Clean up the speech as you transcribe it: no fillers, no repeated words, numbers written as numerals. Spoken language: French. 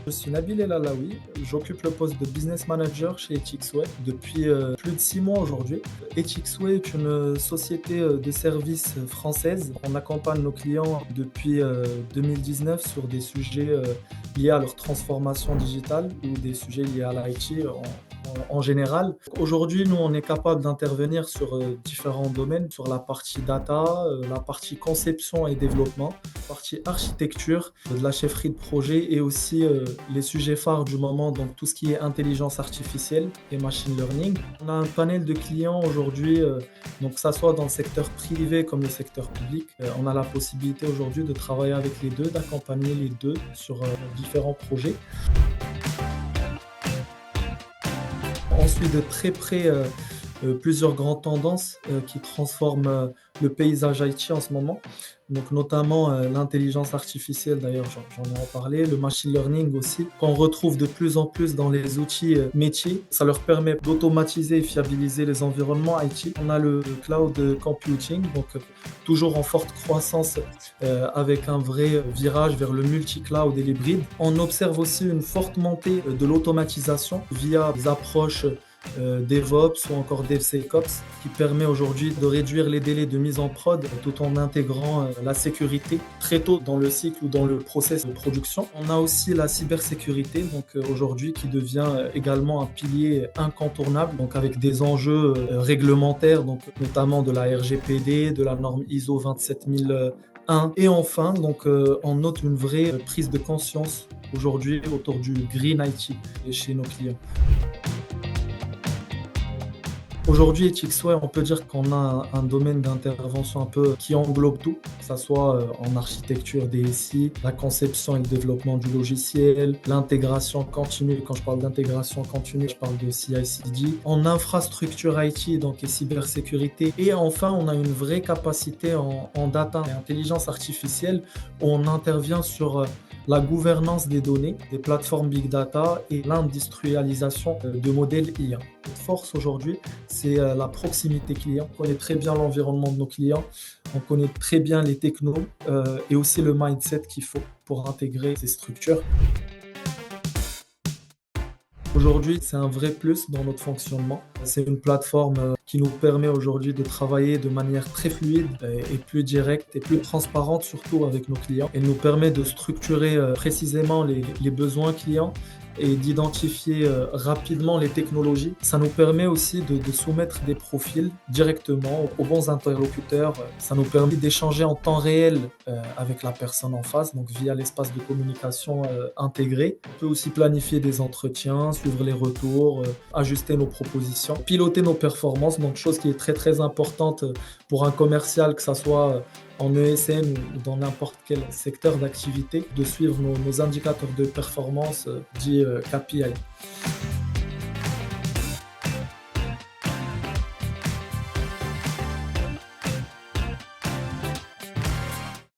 Je suis Nabil El Alaoui, j'occupe le poste de business manager chez Etixway depuis plus de 6 mois aujourd'hui. Etixway est une société de services française. On accompagne nos clients depuis 2019 sur des sujets liés à leur transformation digitale ou des sujets liés à l'IT en général. Aujourd'hui, nous, on est capable d'intervenir sur différents domaines, sur la partie data, la partie conception et développement, la partie architecture, de la chefferie de projet et aussi les sujets phares du moment, donc tout ce qui est intelligence artificielle et machine learning. On a un panel de clients aujourd'hui, donc que ça soit dans le secteur privé comme le secteur public. On a la possibilité aujourd'hui de travailler avec les deux, d'accompagner les deux sur différents projets. On suit de très près plusieurs grandes tendances qui transforment le paysage IT en ce moment. Donc notamment l'intelligence artificielle, d'ailleurs j'en ai en parlé, le machine learning aussi, qu'on retrouve de plus en plus dans les outils métiers. Ça leur permet d'automatiser et fiabiliser les environnements IT. On a le cloud computing, donc toujours en forte croissance avec un vrai virage vers le multi-cloud et l'hybride. On observe aussi une forte montée de l'automatisation via des approches DevOps ou encore DevSecOps qui permet aujourd'hui de réduire les délais de mise en prod tout en intégrant la sécurité très tôt dans le cycle ou dans le process de production. On a aussi la cybersécurité donc aujourd'hui qui devient également un pilier incontournable donc avec des enjeux réglementaires donc notamment de la RGPD, de la norme ISO 27001 et enfin donc on note une vraie prise de conscience aujourd'hui autour du Green IT chez nos clients. Aujourd'hui, Etixway, on peut dire qu'on a un domaine d'intervention un peu qui englobe tout, que ce soit en architecture DSI, la conception et le développement du logiciel, l'intégration continue. Quand je parle d'intégration continue, je parle de CI/CD, en infrastructure IT, donc et cybersécurité. Et enfin, on a une vraie capacité en data et intelligence artificielle où on intervient sur la gouvernance des données, des plateformes big data et l'industrialisation de modèles IA. Notre force aujourd'hui, c'est la proximité client. On connaît très bien l'environnement de nos clients, on connaît très bien les technos et aussi le mindset qu'il faut pour intégrer ces structures. Aujourd'hui, c'est un vrai plus dans notre fonctionnement. C'est une plateforme qui nous permet aujourd'hui de travailler de manière très fluide et plus directe et plus transparente, surtout avec nos clients. Elle nous permet de structurer précisément les besoins clients et d'identifier rapidement les technologies. Ça nous permet aussi de soumettre des profils directement aux bons interlocuteurs. Ça nous permet d'échanger en temps réel avec la personne en face, donc via l'espace de communication intégré. On peut aussi planifier des entretiens, suivre les retours, ajuster nos propositions, piloter nos performances, donc chose qui est très très importante pour un commercial, que ça soit en ESN ou dans n'importe quel secteur d'activité, de suivre nos indicateurs de performance dits KPI.